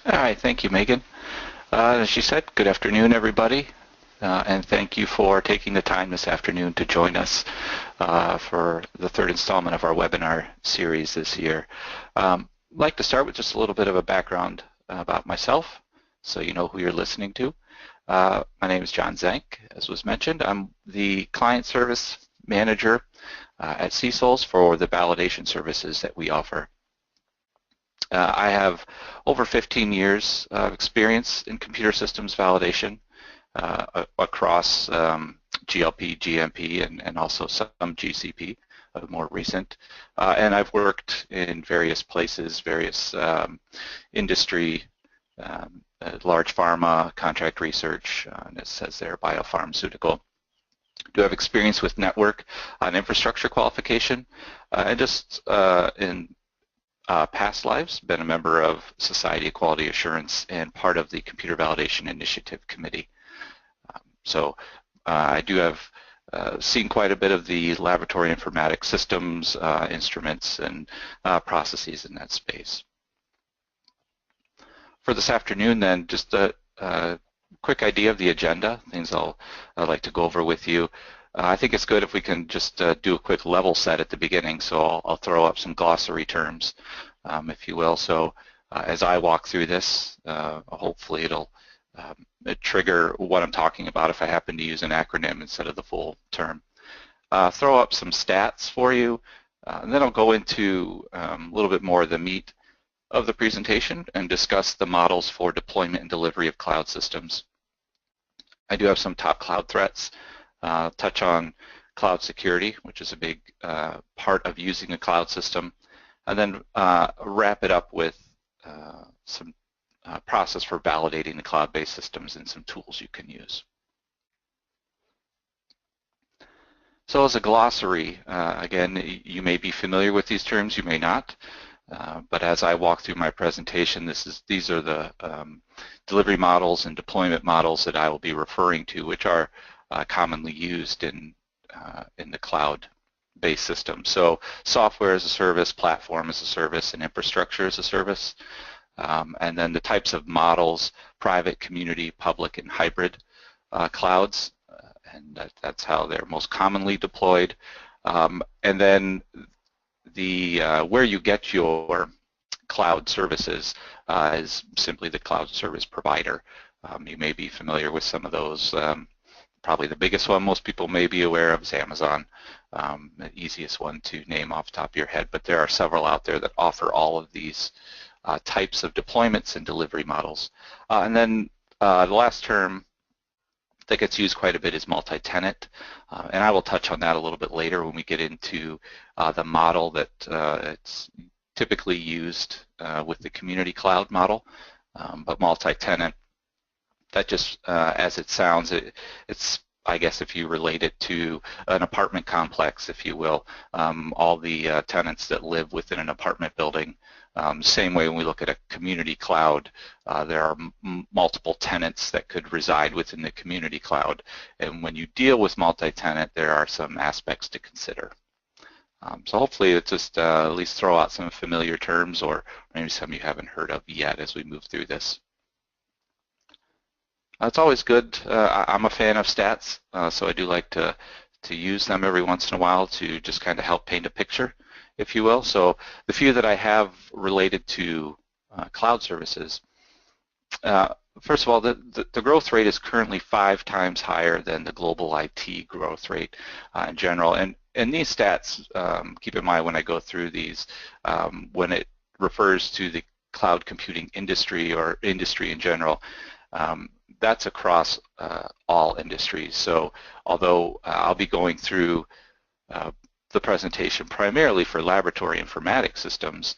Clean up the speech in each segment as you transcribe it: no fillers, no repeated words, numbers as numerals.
All right, thank you, Megan. As she said, good afternoon, everybody, and thank you for taking the time this afternoon to join us for the third installment of our webinar series this year. I'd like to start with just a little bit of a background about myself, so you know who you're listening to. My name is John Zank, as was mentioned. I'm the Client Service Manager at CSols for the validation services that we offer. I have over 15 years of experience in computer systems validation across GLP, GMP, and also some GCP, more recent. And I've worked in various places, various industry, large pharma, contract research, and it says there biopharmaceutical. Do have experience with network and infrastructure qualification, and just in past lives, been a member of Society of Quality Assurance and part of the Computer Validation Initiative Committee. So I do have seen quite a bit of the laboratory informatics systems, instruments, and processes in that space. For this afternoon then, just a quick idea of the agenda, things I'd like to go over with you. I think it's good if we can just do a quick level set at the beginning, so I'll throw up some glossary terms, if you will. So as I walk through this, hopefully it'll trigger what I'm talking about if I happen to use an acronym instead of the full term. Throw up some stats for you, and then I'll go into a little bit more of the meat of the presentation and discuss the models for deployment and delivery of cloud systems. I do have some top cloud threats. Touch on cloud security, which is a big part of using a cloud system, and then wrap it up with some process for validating the cloud-based systems and some tools you can use. So as a glossary, again, you may be familiar with these terms, you may not, but as I walk through my presentation, these are the delivery models and deployment models that I will be referring to, which are commonly used in the cloud-based system. So software as a service, platform as a service, and infrastructure as a service. And then the types of models, private, community, public, and hybrid clouds, and that's how they're most commonly deployed. And then the where you get your cloud services is simply the cloud service provider. You may be familiar with some of those. Probably the biggest one most people may be aware of is Amazon, the easiest one to name off the top of your head, but there are several out there that offer all of these types of deployments and delivery models. And then the last term that gets used quite a bit is multi-tenant, and I will touch on that a little bit later when we get into the model that it's typically used with the community cloud model, but multi-tenant, that just, as it sounds, it's, I guess if you relate it to an apartment complex, if you will, all the tenants that live within an apartment building. Same way when we look at a community cloud, there are multiple tenants that could reside within the community cloud. And when you deal with multi-tenant, there are some aspects to consider. So hopefully it just at least throw out some familiar terms or maybe some you haven't heard of yet as we move through this. It's always good. I'm a fan of stats, so I do like to use them every once in a while to just kind of help paint a picture, if you will. So the few that I have related to cloud services, first of all, the growth rate is currently 5 times higher than the global IT growth rate in general. And these stats, keep in mind when I go through these, when it refers to the cloud computing industry or industry in general, that's across all industries. So although I'll be going through the presentation primarily for laboratory informatics systems,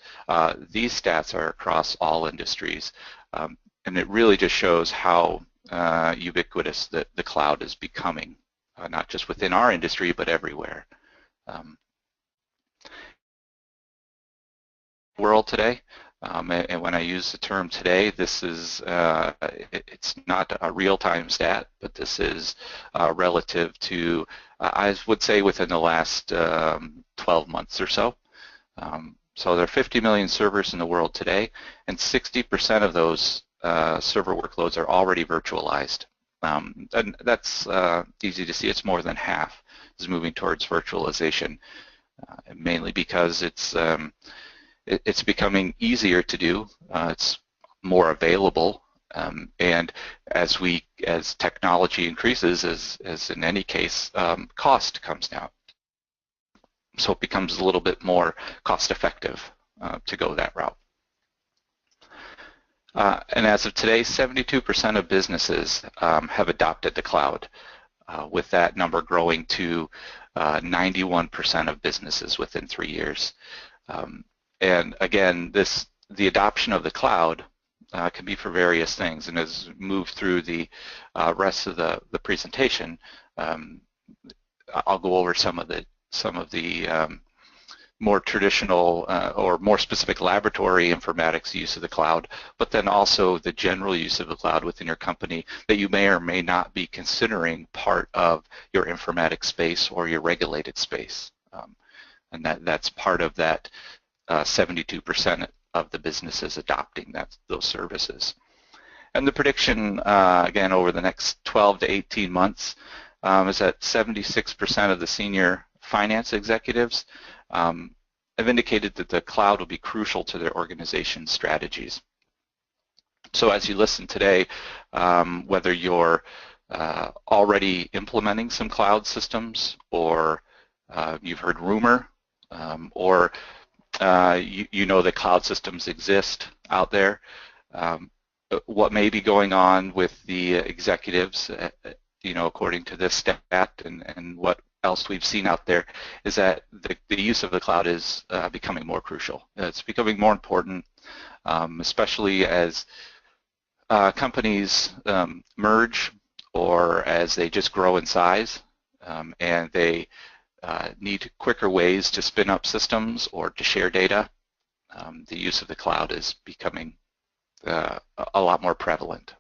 these stats are across all industries. And it really just shows how ubiquitous the cloud is becoming, not just within our industry, but everywhere. World today, and when I use the term today, this is, it's not a real-time stat, but this is relative to, I would say within the last 12 months or so. So there are 50 million servers in the world today, and 60% of those server workloads are already virtualized. And that's easy to see. It's more than half is moving towards virtualization, mainly because it's becoming easier to do. It's more available, and as technology increases, as in any case, cost comes down. So it becomes a little bit more cost-effective to go that route. And as of today, 72% of businesses have adopted the cloud, with that number growing to 91% of businesses within 3 years. And again, the adoption of the cloud can be for various things, and as we move through the rest of the presentation, I'll go over some of the more traditional or more specific laboratory informatics use of the cloud, but then also the general use of the cloud within your company that you may or may not be considering part of your informatics space or your regulated space. And that's part of that 72% of the businesses adopting those services. And the prediction, again, over the next 12 to 18 months is that 76% of the senior finance executives have indicated that the cloud will be crucial to their organization's strategies. So as you listen today, whether you're already implementing some cloud systems, or you've heard rumor, or you know that cloud systems exist out there, what may be going on with the executives, according to this stat and what else we've seen out there, is that the use of the cloud is becoming more crucial. It's becoming more important, especially as companies merge, or as they just grow in size, and they need quicker ways to spin up systems or to share data. The use of the cloud is becoming a lot more prevalent.